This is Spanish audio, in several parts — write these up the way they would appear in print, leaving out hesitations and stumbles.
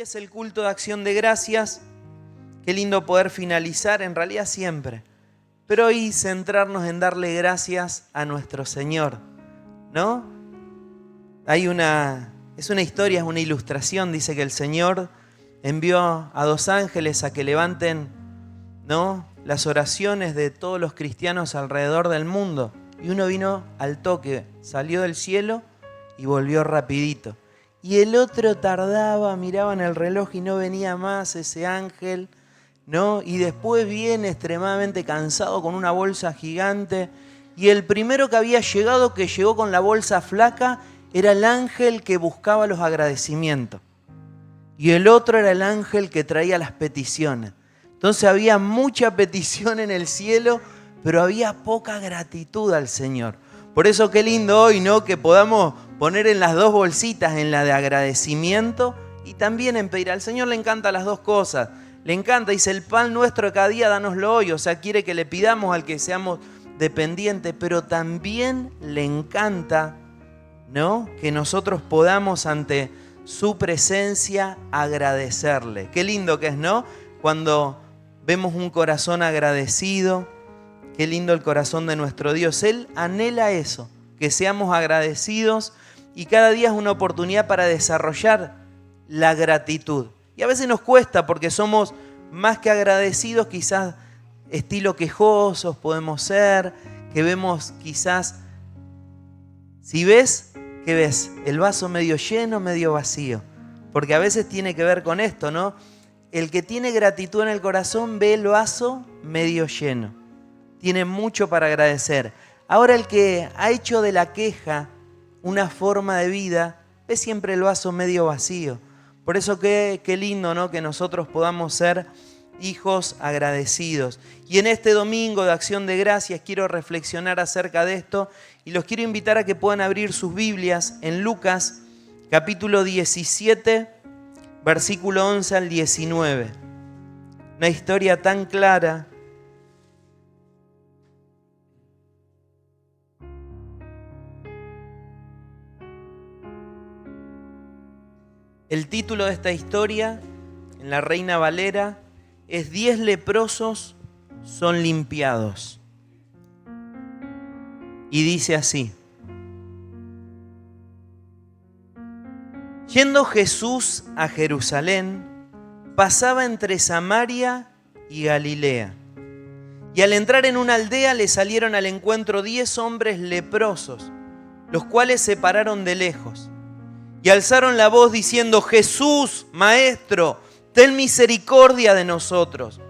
es el culto de acción de gracias. Qué lindo poder finalizar, en realidad siempre. Pero hoy centrarnos en darle gracias a nuestro Señor, ¿no? Es una historia, es una ilustración. Dice que el Señor envió a 2 ángeles a que levanten, ¿no?, las oraciones de todos los cristianos alrededor del mundo. Y uno vino al toque, salió del cielo y volvió rapidito. Y el otro tardaba, miraba en el reloj y no venía más ese ángel, ¿no? Y después viene extremadamente cansado con una bolsa gigante. Y el primero que había llegado, que llegó con la bolsa flaca, era el ángel que buscaba los agradecimientos. Y el otro era el ángel que traía las peticiones. Entonces había mucha petición en el cielo, pero había poca gratitud al Señor. Por eso qué lindo hoy, ¿no?, que podamos poner en las 2 bolsitas, en la de agradecimiento y también en pedir. Al Señor le encantan las 2 cosas. Le encanta, dice, el pan nuestro de cada día, dánoslo hoy. O sea, quiere que le pidamos al que seamos dependientes, pero también le encanta, ¿no?, que nosotros podamos ante su presencia agradecerle. Qué lindo que es, ¿no?, cuando vemos un corazón agradecido. Qué lindo el corazón de nuestro Dios. Él anhela eso, que seamos agradecidos, y cada día es una oportunidad para desarrollar la gratitud. Y a veces nos cuesta porque somos más que agradecidos, quizás estilo quejosos podemos ser, que vemos quizás, si ves, ¿qué ves? El vaso medio lleno, medio vacío. Porque a veces tiene que ver con esto, ¿no? El que tiene gratitud en el corazón ve el vaso medio lleno. Tiene mucho para agradecer. Ahora el que ha hecho de la queja una forma de vida, ve siempre el vaso medio vacío. Por eso qué lindo, ¿no?, que nosotros podamos ser hijos agradecidos. Y en este domingo de Acción de Gracias quiero reflexionar acerca de esto y los quiero invitar a que puedan abrir sus Biblias en Lucas, capítulo 17, versículo 11 al 19. Una historia tan clara. El título de esta historia, en la Reina Valera, es 10 leprosos son limpiados. Y dice así: Yendo Jesús a Jerusalén, pasaba entre Samaria y Galilea. Y al entrar en una aldea le salieron al encuentro 10 hombres leprosos, los cuales se pararon de lejos. Y alzaron la voz diciendo: Jesús, Maestro, ten misericordia de nosotros.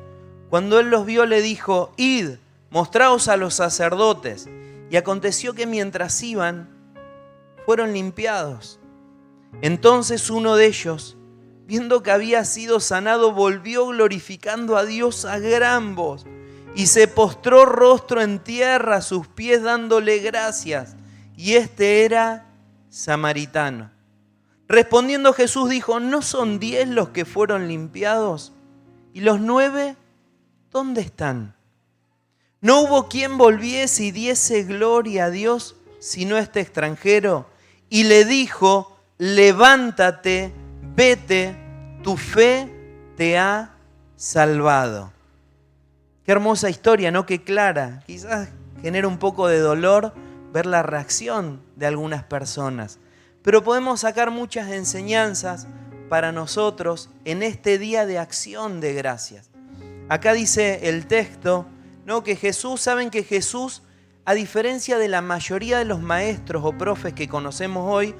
Cuando él los vio, le dijo: Id, mostraos a los sacerdotes. Y aconteció que mientras iban, fueron limpiados. Entonces uno de ellos, viendo que había sido sanado, volvió glorificando a Dios a gran voz y se postró rostro en tierra a sus pies dándole gracias. Y este era samaritano. Respondiendo Jesús dijo: ¿no son 10 los que fueron limpiados? ¿Y los 9 dónde están? ¿No hubo quien volviese y diese gloria a Dios sino este extranjero? Y le dijo: levántate, vete, tu fe te ha salvado. Qué hermosa historia, ¿no? Qué clara. Quizás genera un poco de dolor ver la reacción de algunas personas. Pero podemos sacar muchas enseñanzas para nosotros en este día de acción de gracias. Acá dice el texto, ¿no?, que saben que Jesús, a diferencia de la mayoría de los maestros o profes que conocemos hoy,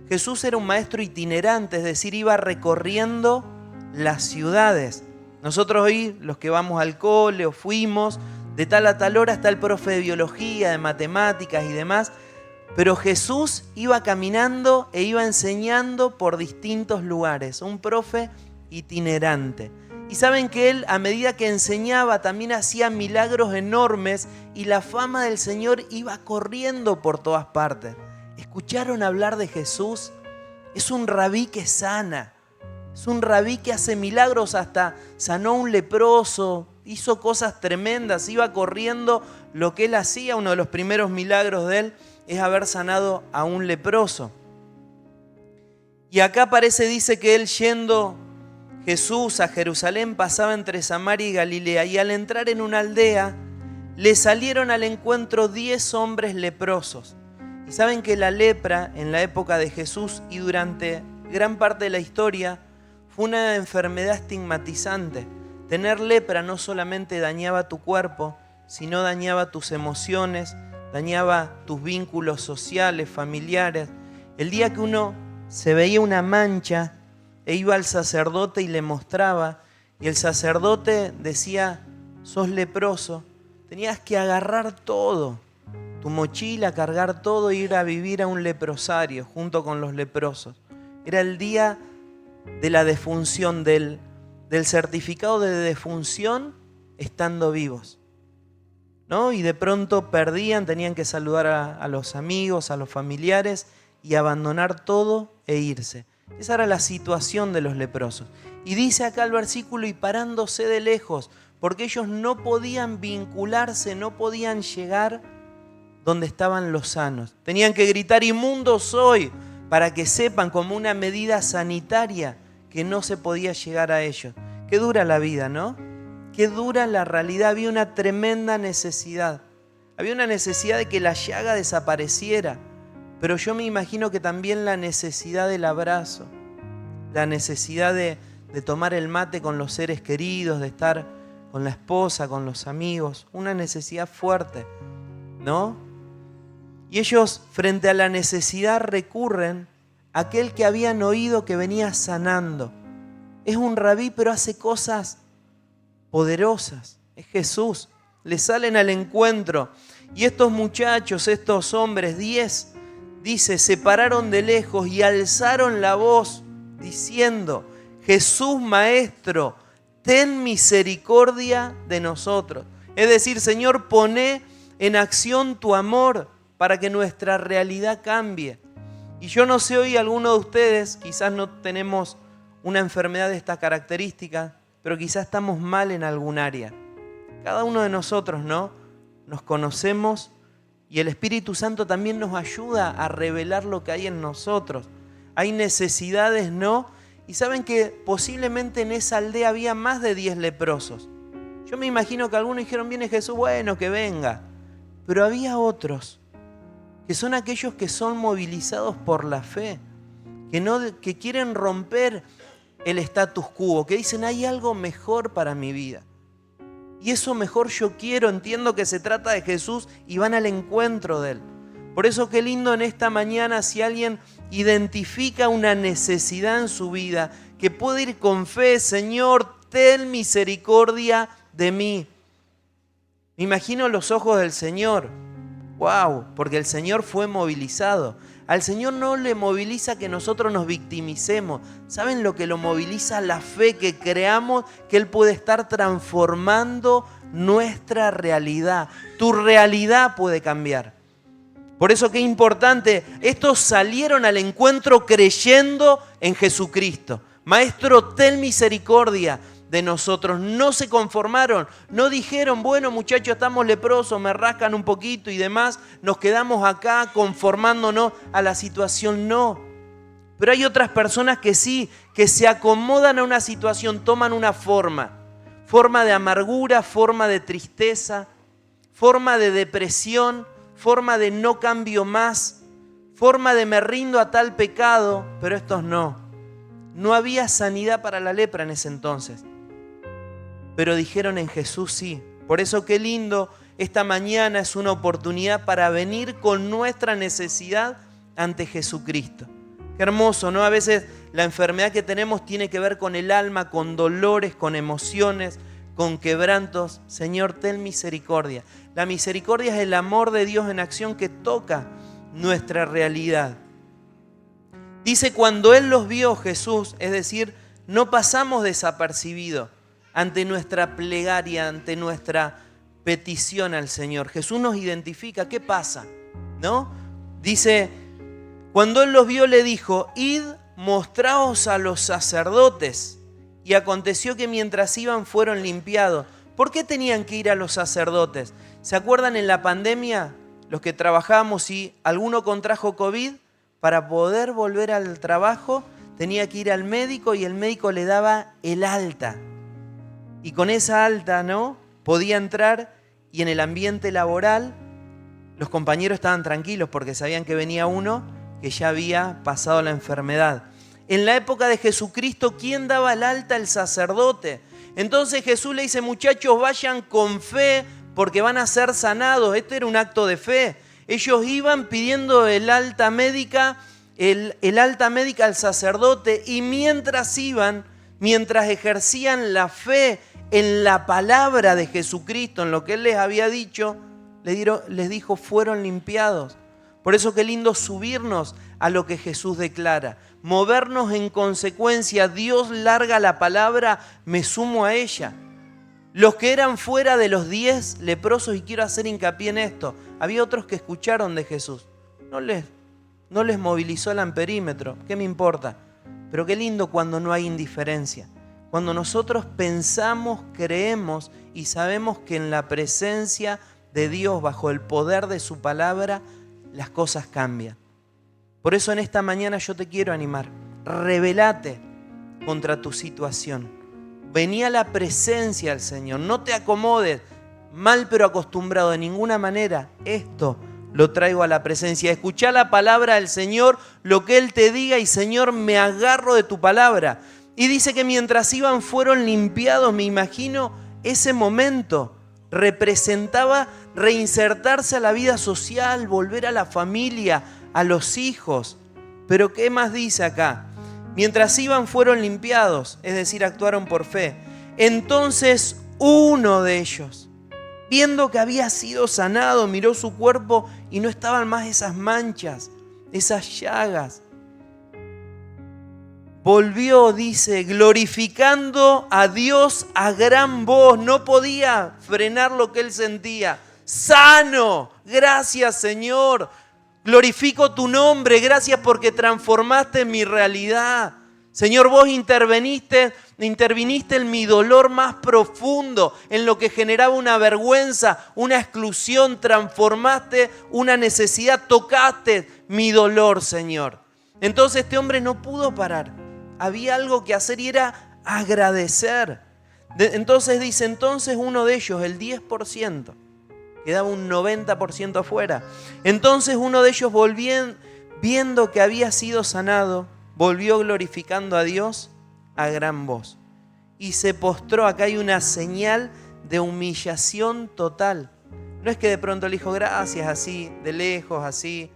Jesús era un maestro itinerante, es decir, iba recorriendo las ciudades. Nosotros hoy, los que vamos al cole o fuimos, de tal a tal hora está el profe de biología, de matemáticas y demás. Pero Jesús iba caminando e iba enseñando por distintos lugares, un profe itinerante. Y saben que él, a medida que enseñaba, también hacía milagros enormes y la fama del Señor iba corriendo por todas partes. ¿Escucharon hablar de Jesús? Es un rabí que sana, es un rabí que hace milagros, hasta sanó a un leproso, hizo cosas tremendas, iba corriendo lo que él hacía. Uno de los primeros milagros de él es haber sanado a un leproso. Y acá dice que él, yendo Jesús a Jerusalén pasaba entre Samaria y Galilea, y al entrar en una aldea, le salieron al encuentro 10 hombres leprosos. Y saben que la lepra en la época de Jesús y durante gran parte de la historia fue una enfermedad estigmatizante. Tener lepra no solamente dañaba tu cuerpo, sino dañaba tus emociones, dañaba tus vínculos sociales, familiares. El día que uno se veía una mancha e iba al sacerdote y le mostraba, y el sacerdote decía, sos leproso, tenías que agarrar todo, tu mochila, cargar todo e ir a vivir a un leprosario junto con los leprosos. Era el día de la defunción, del certificado de defunción estando vivos, ¿no? Y de pronto perdían, tenían que saludar a los amigos, a los familiares y abandonar todo e irse. Esa era la situación de los leprosos. Y dice acá el versículo, y parándose de lejos, porque ellos no podían vincularse, no podían llegar donde estaban los sanos. Tenían que gritar, inmundo soy, para que sepan como una medida sanitaria que no se podía llegar a ellos. Qué dura la vida, ¿no? Qué dura la realidad. Había una tremenda necesidad. Había una necesidad de que la llaga desapareciera. Pero yo me imagino que también la necesidad del abrazo, la necesidad de tomar el mate con los seres queridos, de estar con la esposa, con los amigos, una necesidad fuerte, ¿no? Y ellos, frente a la necesidad, recurren a aquel que habían oído que venía sanando. Es un rabí, pero hace cosas poderosas. Es Jesús. Le salen al encuentro. Y estos muchachos, estos hombres, 10, dice, se pararon de lejos y alzaron la voz diciendo, Jesús Maestro, ten misericordia de nosotros. Es decir, Señor, poné en acción tu amor para que nuestra realidad cambie. Y yo no sé hoy alguno de ustedes, quizás no tenemos una enfermedad de esta característica, pero quizás estamos mal en algún área. Cada uno de nosotros, ¿no? Nos conocemos y el Espíritu Santo también nos ayuda a revelar lo que hay en nosotros. Hay necesidades, ¿no? Y saben que posiblemente en esa aldea había más de 10 leprosos. Yo me imagino que algunos dijeron, viene Jesús, bueno, que venga. Pero había otros, que son aquellos que son movilizados por la fe, que quieren romper el status quo, que dicen, hay algo mejor para mi vida. Y eso mejor yo quiero, entiendo que se trata de Jesús y van al encuentro de Él. Por eso qué lindo en esta mañana si alguien identifica una necesidad en su vida, que puede ir con fe, Señor, ten misericordia de mí. Me imagino los ojos del Señor. ¡Wow! Porque el Señor fue movilizado. Al Señor no le moviliza que nosotros nos victimicemos. ¿Saben lo que lo moviliza? La fe, que creamos que Él puede estar transformando nuestra realidad. Tu realidad puede cambiar. Por eso qué importante, estos salieron al encuentro creyendo en Jesucristo. Maestro, ten misericordia de nosotros. No se conformaron, no dijeron, bueno muchachos, estamos leprosos, me rascan un poquito y demás, nos quedamos acá conformándonos a la situación, no. Pero hay otras personas que sí, que se acomodan a una situación, toman una forma de amargura, forma de tristeza, forma de depresión, forma de no cambio más, forma de me rindo a tal pecado, pero estos no. No había sanidad para la lepra en ese entonces. Pero dijeron en Jesús sí. Por eso qué lindo, esta mañana es una oportunidad para venir con nuestra necesidad ante Jesucristo. Qué hermoso, ¿no? A veces la enfermedad que tenemos tiene que ver con el alma, con dolores, con emociones, con quebrantos. Señor, ten misericordia. La misericordia es el amor de Dios en acción que toca nuestra realidad. Dice, cuando Él los vio, Jesús, es decir, no pasamos desapercibidos ante nuestra plegaria, ante nuestra petición al Señor. Jesús nos identifica. ¿Qué pasa? ¿No? Dice, cuando Él los vio, le dijo, id, mostraos a los sacerdotes. Y aconteció que mientras iban fueron limpiados. ¿Por qué tenían que ir a los sacerdotes? ¿Se acuerdan en la pandemia, los que trabajábamos y alguno contrajo COVID? Para poder volver al trabajo tenía que ir al médico y el médico le daba el alta. Y con esa alta, ¿no?, podía entrar, y en el ambiente laboral los compañeros estaban tranquilos porque sabían que venía uno que ya había pasado la enfermedad. En la época de Jesucristo, ¿quién daba el alta? El sacerdote. Entonces Jesús le dice: muchachos, vayan con fe porque van a ser sanados. Este era un acto de fe. Ellos iban pidiendo el alta médica al sacerdote, y mientras iban, mientras ejercían la fe en la palabra de Jesucristo, en lo que Él les había dicho, les dijo: fueron limpiados. Por eso qué lindo subirnos a lo que Jesús declara, movernos en consecuencia. Dios larga la palabra, me sumo a ella. Los que eran fuera de los 10 leprosos, y quiero hacer hincapié en esto, había otros que escucharon de Jesús. No les movilizó el amperímetro, ¿qué me importa? Pero qué lindo cuando no hay indiferencia. Cuando nosotros pensamos, creemos y sabemos que en la presencia de Dios, bajo el poder de su palabra, las cosas cambian. Por eso en esta mañana yo te quiero animar. Rebelate contra tu situación. Vení a la presencia del Señor. No te acomodes, mal pero acostumbrado, de ninguna manera. Esto lo traigo a la presencia. Escuchá la palabra del Señor, lo que Él te diga, y Señor, me agarro de tu palabra. Y dice que mientras iban fueron limpiados. Me imagino ese momento. Representaba reinsertarse a la vida social, volver a la familia, a los hijos. Pero ¿qué más dice acá? Mientras iban fueron limpiados, es decir, actuaron por fe. Entonces uno de ellos, viendo que había sido sanado, miró su cuerpo y no estaban más esas manchas, esas llagas. Volvió, dice, glorificando a Dios a gran voz. No podía frenar lo que él sentía. Sano, gracias Señor. Glorifico tu nombre, gracias porque transformaste mi realidad. Señor, vos interviniste en mi dolor más profundo, en lo que generaba una vergüenza, una exclusión. Transformaste una necesidad, tocaste mi dolor, Señor. Entonces este hombre no pudo parar. Había algo que hacer y era agradecer. Entonces dice, entonces uno de ellos, el 10%, quedaba un 90% afuera. Entonces uno de ellos, viendo que había sido sanado, volvió glorificando a Dios a gran voz. Y se postró. Acá hay una señal de humillación total. No es que de pronto le dijo gracias así, de lejos, así.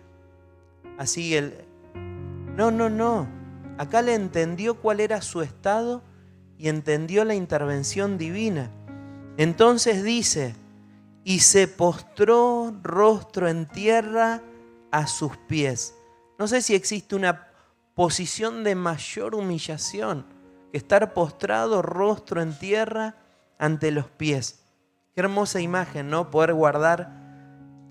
No. Acá le entendió cuál era su estado y entendió la intervención divina. Entonces dice, y se postró rostro en tierra a sus pies. No sé si existe una posición de mayor humillación que estar postrado rostro en tierra ante los pies. Qué hermosa imagen, ¿no? Poder guardar,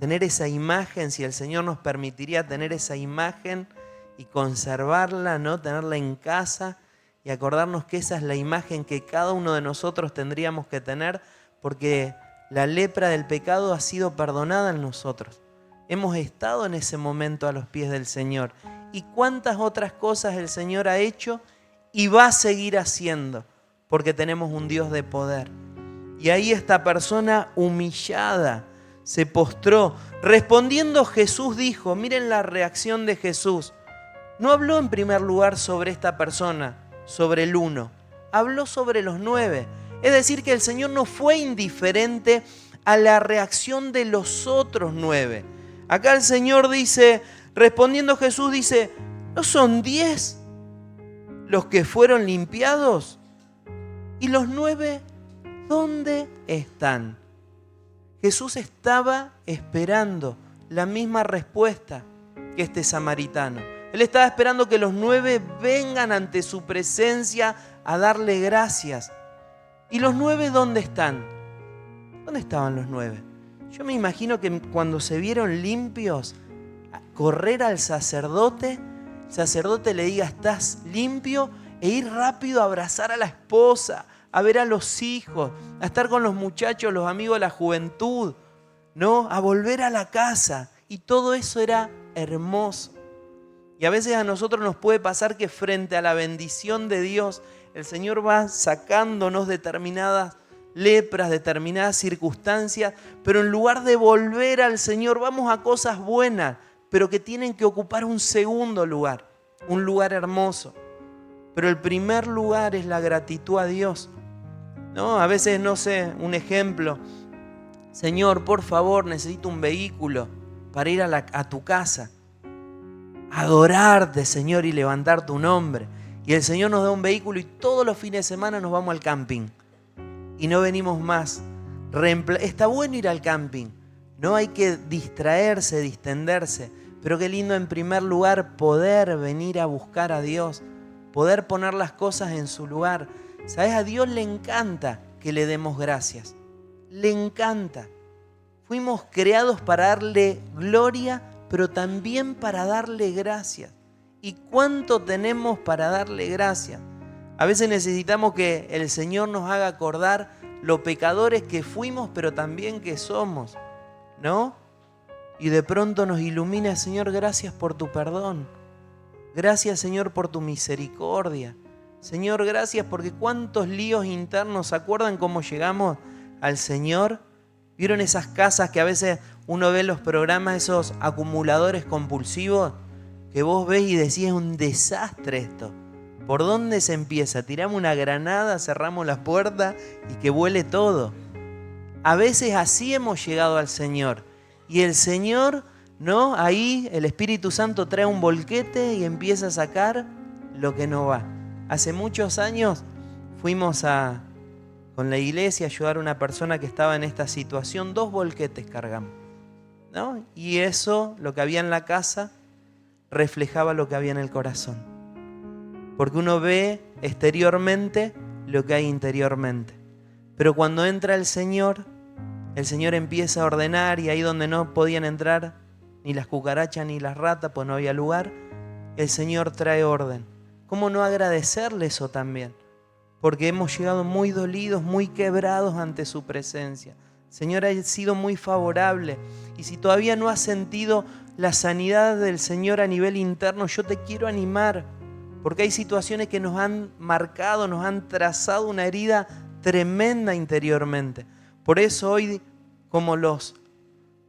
tener esa imagen, si el Señor nos permitiría tener esa imagen y conservarla, ¿no? Tenerla en casa y acordarnos que esa es la imagen que cada uno de nosotros tendríamos que tener, porque la lepra del pecado ha sido perdonada en nosotros. Hemos estado en ese momento a los pies del Señor. Y cuántas otras cosas el Señor ha hecho y va a seguir haciendo, porque tenemos un Dios de poder. Y ahí esta persona humillada se postró. Respondiendo Jesús dijo, miren la reacción de Jesús. No habló en primer lugar sobre esta persona, sobre el 1. Habló sobre los 9. Es decir, que el Señor no fue indiferente a la reacción de los otros 9. Acá el Señor dice, respondiendo Jesús dice, ¿no son 10 los que fueron limpiados? ¿Y los 9 dónde están? Jesús estaba esperando la misma respuesta que este samaritano. Él estaba esperando que los 9 vengan ante su presencia a darle gracias. ¿Y los 9 dónde están? ¿Dónde estaban los 9? Yo me imagino que cuando se vieron limpios, correr al sacerdote, el sacerdote le diga, estás limpio, e ir rápido a abrazar a la esposa, a ver a los hijos, a estar con los muchachos, los amigos de la juventud, ¿no? A volver a la casa. Y todo eso era hermoso. Y a veces a nosotros nos puede pasar que frente a la bendición de Dios, el Señor va sacándonos determinadas lepras, determinadas circunstancias, pero en lugar de volver al Señor, vamos a cosas buenas, pero que tienen que ocupar un segundo lugar, un lugar hermoso. Pero el primer lugar es la gratitud a Dios, ¿no? A veces, no sé, un ejemplo. Señor, por favor, necesito un vehículo para ir a tu casa. Adorarte, Señor, y levantar tu nombre. Y el Señor nos da un vehículo y todos los fines de semana nos vamos al camping. Y no venimos más. Está bueno ir al camping. No hay que distraerse, distenderse. Pero qué lindo en primer lugar poder venir a buscar a Dios. Poder poner las cosas en su lugar. ¿Sabes? A Dios le encanta que le demos gracias. Le encanta. Fuimos creados para darle gloria, pero también para darle gracias. ¿Y cuánto tenemos para darle gracias? A veces necesitamos que el Señor nos haga acordar lo pecadores que fuimos, pero también que somos, ¿no? Y de pronto nos ilumina, Señor, gracias por tu perdón. Gracias, Señor, por tu misericordia. Señor, gracias porque cuántos líos internos. ¿Se acuerdan cómo llegamos al Señor? ¿Vieron esas casas que a veces uno ve en los programas, esos acumuladores compulsivos? Que vos ves y decís, es un desastre esto. ¿Por dónde se empieza? Tiramos una granada, cerramos las puertas y que vuele todo. A veces así hemos llegado al Señor. Y el Señor, ¿no? Ahí el Espíritu Santo trae un volquete y empieza a sacar lo que no va. Hace muchos años fuimos con la iglesia a ayudar a una persona que estaba en esta situación. 2 volquetes cargamos, ¿no? Y eso, lo que había en la casa, reflejaba lo que había en el corazón. Porque uno ve exteriormente lo que hay interiormente. Pero cuando entra el Señor empieza a ordenar, y ahí donde no podían entrar ni las cucarachas ni las ratas, pues no había lugar, el Señor trae orden. ¿Cómo no agradecerle eso también? Porque hemos llegado muy dolidos, muy quebrados ante su presencia. El Señor ha sido muy favorable. Y si todavía no has sentido la sanidad del Señor a nivel interno, yo te quiero animar. Porque hay situaciones que nos han marcado, nos han trazado una herida tremenda interiormente. Por eso hoy, como los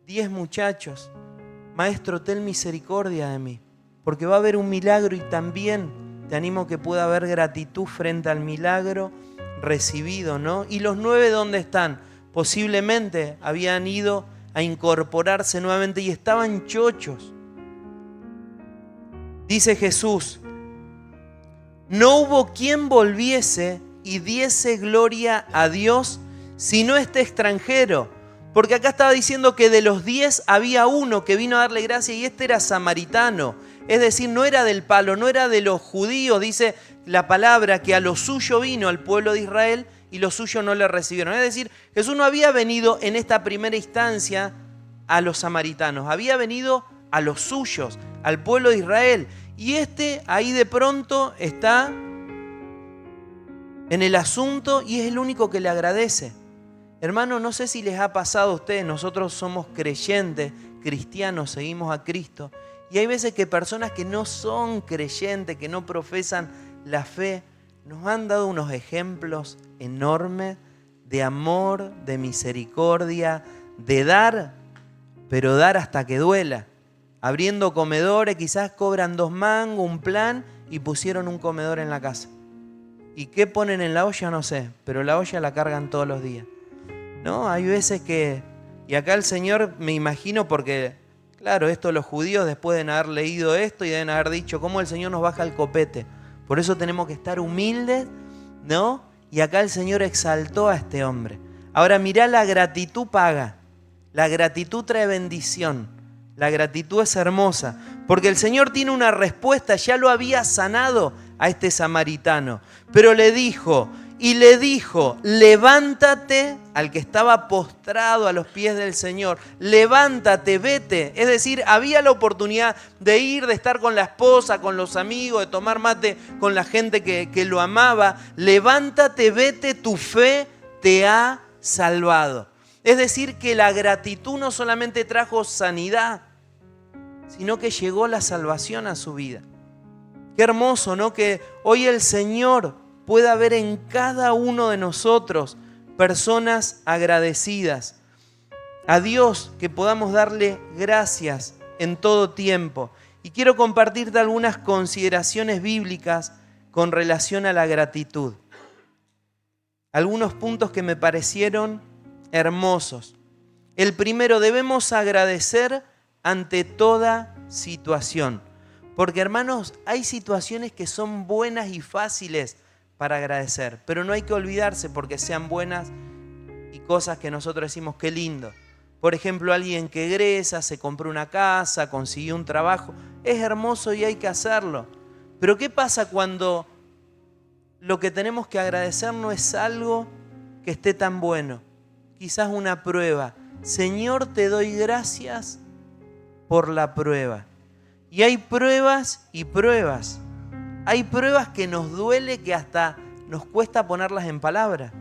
10 muchachos, Maestro, ten misericordia de mí. Porque va a haber un milagro y también te animo que pueda haber gratitud frente al milagro recibido, ¿no? ¿Y los 9 dónde están? Posiblemente habían ido a incorporarse nuevamente y estaban chochos. Dice Jesús, no hubo quien volviese y diese gloria a Dios sino este extranjero. Porque acá estaba diciendo que de los 10 había uno que vino a darle gracia y este era samaritano. Es decir, no era del palo, no era de los judíos. Dice la palabra que a lo suyo vino al pueblo de Israel y los suyos no le recibieron. Es decir, Jesús no había venido en esta primera instancia a los samaritanos. Había venido a los suyos, al pueblo de Israel. Y este ahí de pronto está en el asunto y es el único que le agradece. Hermano, no sé si les ha pasado a ustedes, nosotros somos creyentes, cristianos, seguimos a Cristo. Y hay veces que personas que no son creyentes, que no profesan la fe, nos han dado unos ejemplos enormes de amor, de misericordia, de dar, pero dar hasta que duela. Abriendo comedores, quizás cobran 2 mangos, un plan y pusieron un comedor en la casa. ¿Y qué ponen en la olla? No sé, pero la olla la cargan todos los días. ¿No? Hay veces que... Y acá el Señor, me imagino, porque... Claro, esto los judíos después de haber leído esto y deben haber dicho cómo el Señor nos baja el copete. Por eso tenemos que estar humildes, ¿no? Y acá el Señor exaltó a este hombre. Ahora mirá, la gratitud paga. La gratitud trae bendición. La gratitud es hermosa. Porque el Señor tiene una respuesta. Ya lo había sanado a este samaritano. Pero le dijo... levántate, al que estaba postrado a los pies del Señor, levántate, vete. Es decir, había la oportunidad de ir, de estar con la esposa, con los amigos, de tomar mate con la gente que lo amaba. Levántate, vete, tu fe te ha salvado. Es decir, que la gratitud no solamente trajo sanidad, sino que llegó la salvación a su vida. Qué hermoso, ¿no? Que hoy el Señor pueda ver en cada uno de nosotros personas agradecidas. A Dios que podamos darle gracias en todo tiempo. Y quiero compartirte algunas consideraciones bíblicas con relación a la gratitud. Algunos puntos que me parecieron hermosos. El primero, debemos agradecer ante toda situación. Porque, hermanos, hay situaciones que son buenas y fáciles para agradecer, pero no hay que olvidarse porque sean buenas y cosas que nosotros decimos qué lindo. Por ejemplo, alguien que egresa, se compró una casa, consiguió un trabajo, es hermoso y hay que hacerlo. Pero ¿qué pasa cuando lo que tenemos que agradecer no es algo que esté tan bueno? Quizás una prueba. Señor, te doy gracias por la prueba. Y hay pruebas y pruebas. Hay pruebas que nos duele, que hasta nos cuesta ponerlas en palabra.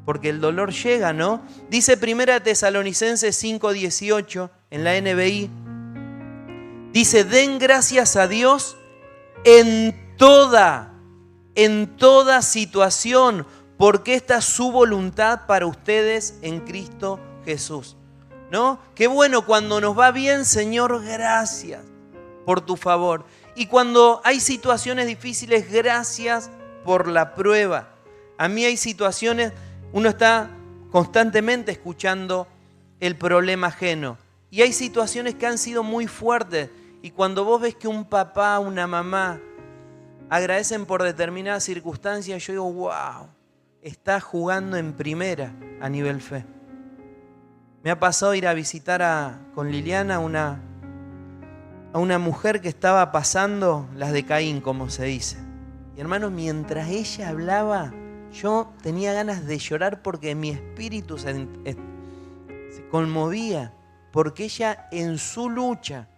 Porque el dolor llega, ¿no? Dice 1 Tesalonicenses 5:18 en la NBI. Dice, den gracias a Dios en toda situación, porque esta es su voluntad para ustedes en Cristo Jesús. ¿No? Qué bueno cuando nos va bien, Señor, gracias por tu favor. Y cuando hay situaciones difíciles, gracias por la prueba. A mí hay situaciones, uno está constantemente escuchando el problema ajeno. Y hay situaciones que han sido muy fuertes. Y cuando vos ves que un papá, una mamá agradecen por determinadas circunstancias, yo digo, wow, está jugando en primera a nivel fe. Me ha pasado ir a visitar con Liliana a una mujer que estaba pasando las de Caín, como se dice. Y hermanos, mientras ella hablaba, yo tenía ganas de llorar porque mi espíritu se conmovía, porque ella en su lucha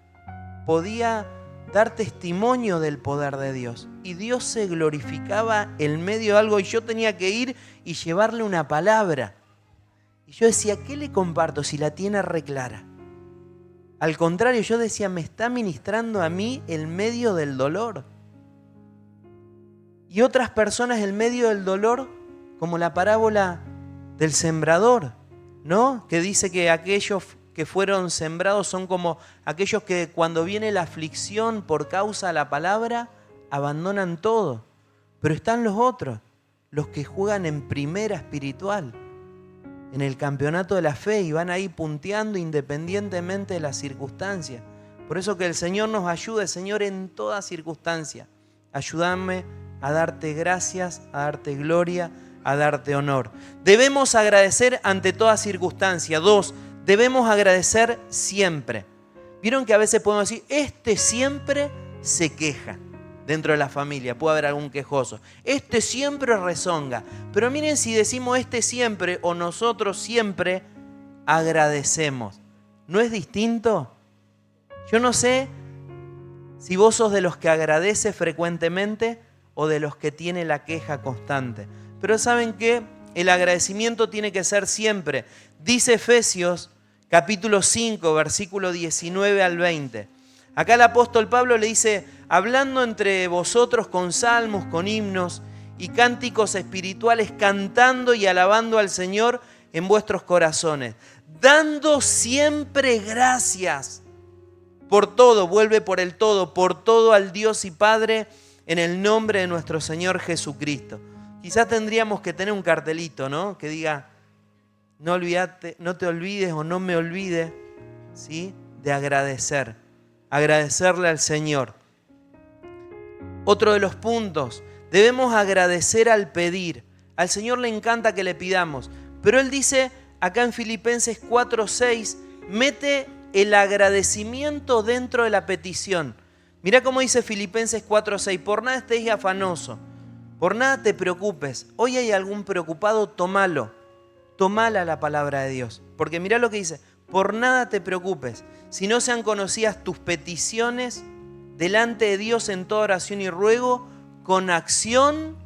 podía dar testimonio del poder de Dios. Y Dios se glorificaba en medio de algo y yo tenía que ir y llevarle una palabra. Y yo decía, ¿qué le comparto si la tiene reclara? Al contrario, yo decía, me está ministrando a mí el medio del dolor. Y otras personas el medio del dolor, como la parábola del sembrador, ¿no? Que dice que aquellos que fueron sembrados son como aquellos que cuando viene la aflicción por causa de la palabra, abandonan todo. Pero están los otros, los que juegan en primera espiritual, en el campeonato de la fe y van ahí punteando independientemente de las circunstancias. Por eso que el Señor nos ayude, Señor, en toda circunstancia. Ayúdame a darte gracias, a darte gloria, a darte honor. Debemos agradecer ante toda circunstancia. 2, debemos agradecer siempre. Vieron que a veces podemos decir, este siempre se queja. Dentro de la familia puede haber algún quejoso. Este siempre rezonga. Pero miren, si decimos este siempre o nosotros siempre agradecemos, ¿no es distinto? Yo no sé si vos sos de los que agradece frecuentemente o de los que tiene la queja constante. Pero ¿saben qué? El agradecimiento tiene que ser siempre. Dice Efesios capítulo 5, versículo 19 al 20. Acá el apóstol Pablo le dice, hablando entre vosotros con salmos, con himnos y cánticos espirituales, cantando y alabando al Señor en vuestros corazones, dando siempre gracias por todo, vuelve por el todo, por todo al Dios y Padre, en el nombre de nuestro Señor Jesucristo. Quizás tendríamos que tener un cartelito, ¿no? Que diga, no te olvides o no me olvide, ¿sí? De agradecer. Agradecerle al Señor. Otro de los puntos, debemos agradecer al pedir. Al Señor le encanta que le pidamos, pero Él dice acá en Filipenses 4:6, mete el agradecimiento dentro de la petición. Mirá cómo dice Filipenses 4:6, por nada estés afanoso, por nada te preocupes. Hoy hay algún preocupado, tomala la palabra de Dios, porque mirá lo que dice, por nada te preocupes, si no sean conocidas tus peticiones delante de Dios en toda oración y ruego, con acción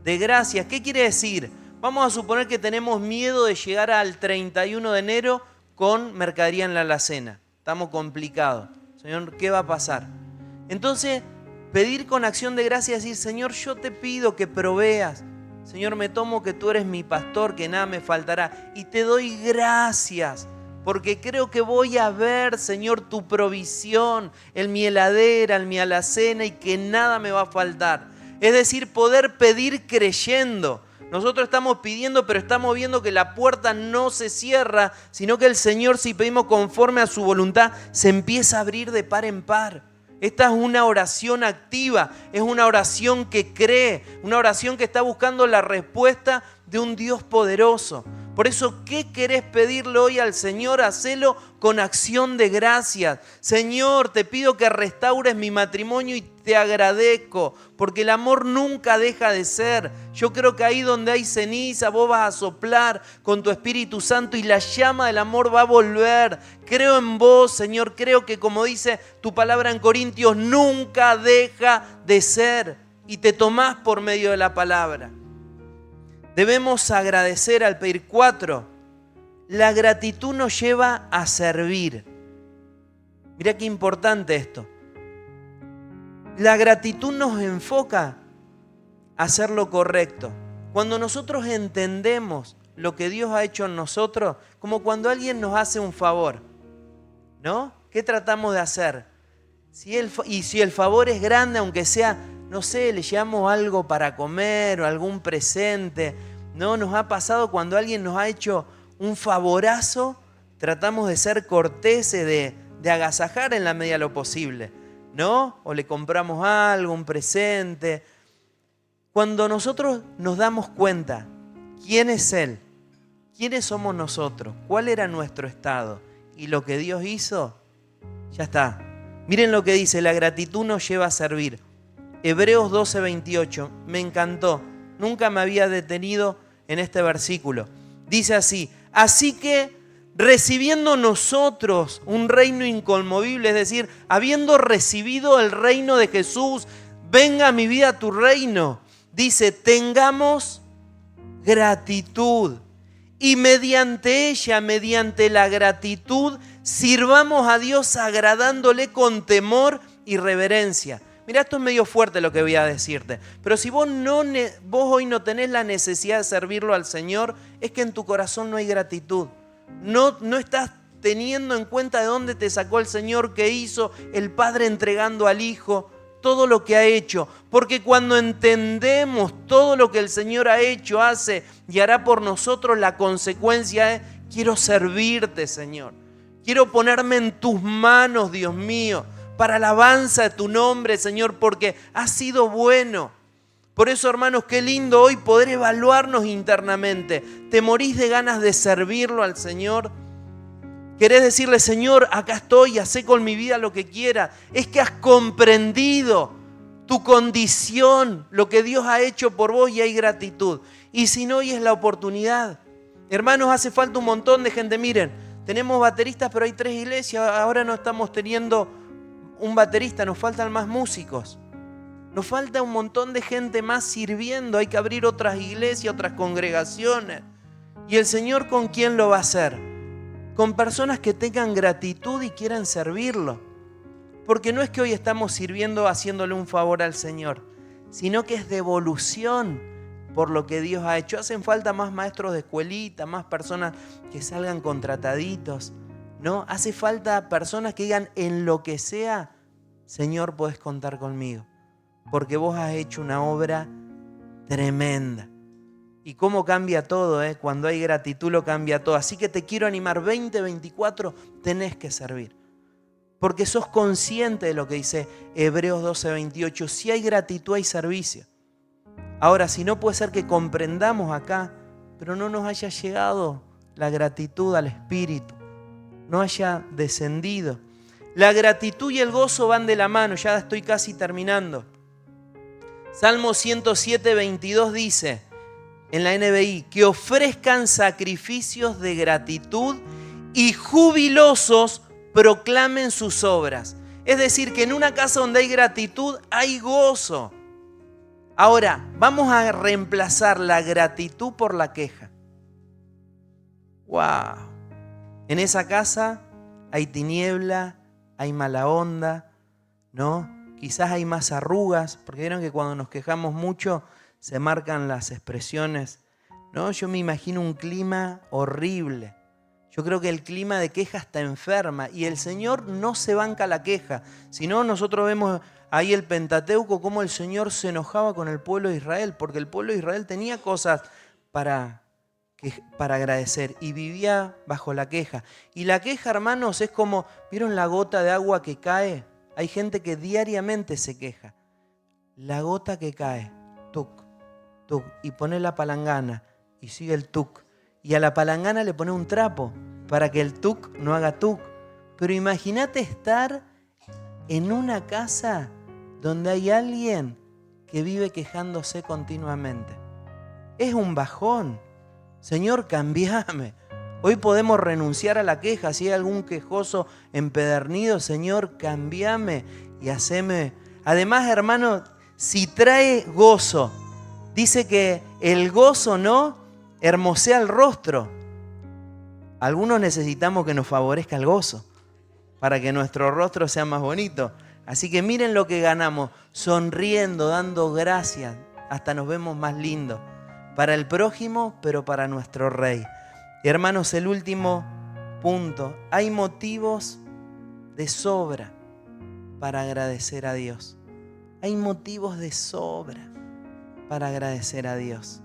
de gracias. ¿Qué quiere decir? Vamos a suponer que tenemos miedo de llegar al 31 de enero con mercadería en la alacena. Estamos complicados. Señor, ¿qué va a pasar? Entonces, pedir con acción de gracia, decir, Señor, yo te pido que proveas. Señor, me tomo que tú eres mi pastor, que nada me faltará. Y te doy gracias, porque creo que voy a ver, Señor, tu provisión en mi heladera, en mi alacena, y que nada me va a faltar. Es decir, poder pedir creyendo. Nosotros estamos pidiendo, pero estamos viendo que la puerta no se cierra, sino que el Señor, si pedimos conforme a su voluntad, se empieza a abrir de par en par. Esta es una oración activa, es una oración que cree, una oración que está buscando la respuesta de un Dios poderoso. Por eso, ¿qué querés pedirle hoy al Señor? Hacelo con acción de gracias. Señor, te pido que restaures mi matrimonio y te agradezco, porque el amor nunca deja de ser. Yo creo que ahí donde hay ceniza, vos vas a soplar con tu Espíritu Santo y la llama del amor va a volver. Creo en vos, Señor, creo que como dice tu palabra en Corintios, nunca deja de ser y te tomás por medio de la palabra. Debemos agradecer al pedir. 4. La gratitud nos lleva a servir. Mirá qué importante esto. La gratitud nos enfoca a hacer lo correcto. Cuando nosotros entendemos lo que Dios ha hecho en nosotros, como cuando alguien nos hace un favor, ¿no? ¿Qué tratamos de hacer? Si el favor es grande, aunque sea, no sé, le llevamos algo para comer o algún presente, ¿no? Nos ha pasado cuando alguien nos ha hecho un favorazo, tratamos de ser corteses, de agasajar en la medida de lo posible, ¿no? O le compramos algo, un presente. Cuando nosotros nos damos cuenta quién es Él, quiénes somos nosotros, cuál era nuestro estado y lo que Dios hizo, ya está. Miren lo que dice, la gratitud nos lleva a servir. Hebreos 12:28, me encantó. Nunca me había detenido en este versículo. Dice así, así que recibiendo nosotros un reino inconmovible, es decir, habiendo recibido el reino de Jesús, venga a mi vida tu reino. Dice, tengamos gratitud y mediante ella, mediante la gratitud, sirvamos a Dios agradándole con temor y reverencia. Mirá, esto es medio fuerte lo que voy a decirte, pero si vos hoy no tenés la necesidad de servirlo al Señor, es que en tu corazón no hay gratitud. No estás teniendo en cuenta de dónde te sacó el Señor, qué hizo el Padre entregando al Hijo, todo lo que ha hecho. Porque cuando entendemos todo lo que el Señor ha hecho, hace y hará por nosotros, la consecuencia es, quiero servirte, Señor. Quiero ponerme en tus manos, Dios mío, para alabanza de tu nombre, Señor, porque has sido bueno. Por eso, hermanos, qué lindo hoy poder evaluarnos internamente. ¿Te morís de ganas de servirlo al Señor? ¿Querés decirle, Señor, acá estoy, hacé con mi vida lo que quiera? Es que has comprendido tu condición, lo que Dios ha hecho por vos y hay gratitud. Y si no, hoy es la oportunidad. Hermanos, hace falta un montón de gente. Miren, tenemos bateristas, pero hay 3 iglesias. Ahora no estamos teniendo un baterista, nos faltan más músicos. Nos falta un montón de gente más sirviendo. Hay que abrir otras iglesias, otras congregaciones. ¿Y el Señor con quién lo va a hacer? Con personas que tengan gratitud y quieran servirlo. Porque no es que hoy estamos sirviendo haciéndole un favor al Señor, sino que es devolución por lo que Dios ha hecho. Hacen falta más maestros de escuelita, más personas que salgan contrataditos, ¿no? Hace falta personas que digan, en lo que sea, Señor, podés contar conmigo, porque vos has hecho una obra tremenda. Y cómo cambia todo, ¿eh? Cuando hay gratitud lo cambia todo. Así que te quiero animar, 2024 tenés que servir. Porque sos consciente de lo que dice Hebreos 12:28. Si hay gratitud, hay servicio. Ahora, si no, puede ser que comprendamos acá, pero no nos haya llegado la gratitud al Espíritu, no haya descendido. La gratitud y el gozo van de la mano, ya estoy casi terminando. Salmo 107:22 dice, en la NBI, que ofrezcan sacrificios de gratitud y jubilosos proclamen sus obras. Es decir, que en una casa donde hay gratitud hay gozo. Ahora, vamos a reemplazar la gratitud por la queja. ¡Wow! En esa casa hay tiniebla, hay mala onda, ¿no? Quizás hay más arrugas, porque vieron que cuando nos quejamos mucho se marcan las expresiones, ¿no? Yo me imagino un clima horrible. Yo creo que el clima de queja está enferma y el Señor no se banca la queja. Si no, nosotros vemos ahí el Pentateuco, cómo el Señor se enojaba con el pueblo de Israel, porque el pueblo de Israel tenía cosas para agradecer y vivía bajo la queja. Y la queja, hermanos, es como, ¿vieron la gota de agua que cae? Hay gente que diariamente se queja. La gota que cae, tuc, tuc, y pone la palangana y sigue el tuc. Y a la palangana le pone un trapo para que el tuc no haga tuc. Pero imagínate estar en una casa donde hay alguien que vive quejándose continuamente. Es un bajón. Señor, cambiame. Hoy podemos renunciar a la queja. Si hay algún quejoso empedernido, Señor, cambiame y haceme. Además, hermano, si trae gozo, dice que el gozo, ¿no?, hermosea el rostro. Algunos necesitamos que nos favorezca el gozo para que nuestro rostro sea más bonito. Así que miren lo que ganamos, sonriendo, dando gracias, hasta nos vemos más lindos. Para el prójimo, pero para nuestro Rey. Y hermanos, el último punto, hay motivos de sobra para agradecer a Dios. Hay motivos de sobra para agradecer a Dios,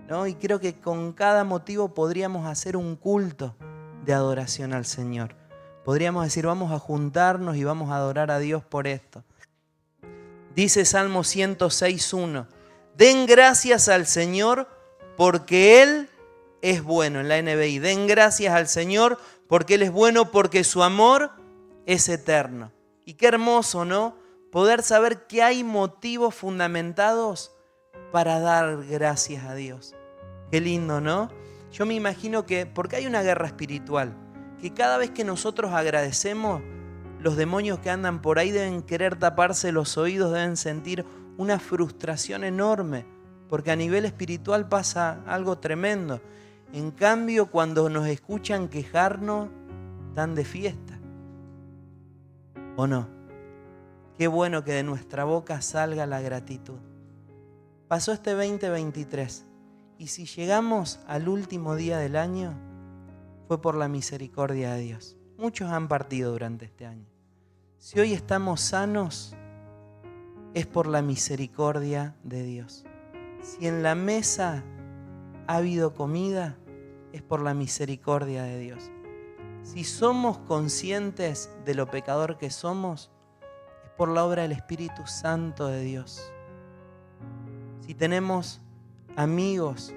¿no? Y creo que con cada motivo podríamos hacer un culto de adoración al Señor. Podríamos decir, vamos a juntarnos y vamos a adorar a Dios por esto. Dice Salmo 106:1, den gracias al Señor porque Él es bueno. En la NBI, den gracias al Señor porque Él es bueno, porque su amor es eterno. Y qué hermoso, ¿no? Poder saber que hay motivos fundamentados para dar gracias a Dios. Qué lindo, ¿no? Yo me imagino que, porque hay una guerra espiritual, que cada vez que nosotros agradecemos, los demonios que andan por ahí deben querer taparse los oídos, deben sentir una frustración enorme, porque a nivel espiritual pasa algo tremendo. En cambio, cuando nos escuchan quejarnos, están de fiesta. ¿O no? Qué bueno que de nuestra boca salga la gratitud. Pasó este 2023 y si llegamos al último día del año, fue por la misericordia de Dios. Muchos han partido durante este año. Si hoy estamos sanos, es por la misericordia de Dios. Si en la mesa ha habido comida, es por la misericordia de Dios. Si somos conscientes de lo pecador que somos, es por la obra del Espíritu Santo de Dios. Si tenemos amigos,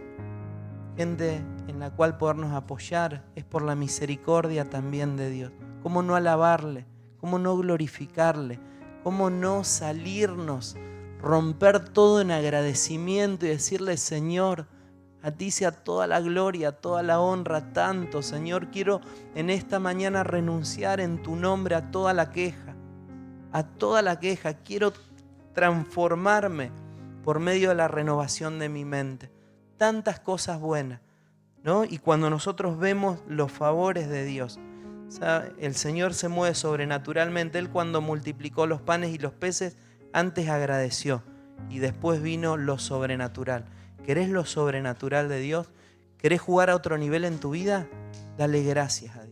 gente en la cual podernos apoyar, es por la misericordia también de Dios. ¿Cómo no alabarle? ¿Cómo no glorificarle? ¿Cómo no salirnos, romper todo en agradecimiento y decirle, Señor, a ti sea toda la gloria, toda la honra, tanto, Señor, quiero en esta mañana renunciar en tu nombre a toda la queja, quiero transformarme por medio de la renovación de mi mente. Tantas cosas buenas, ¿no? Y cuando nosotros vemos los favores de Dios, ¿sabe? El Señor se mueve sobrenaturalmente. Él cuando multiplicó los panes y los peces, antes agradeció y después vino lo sobrenatural. ¿Querés lo sobrenatural de Dios? ¿Querés jugar a otro nivel en tu vida? Dale gracias a Dios.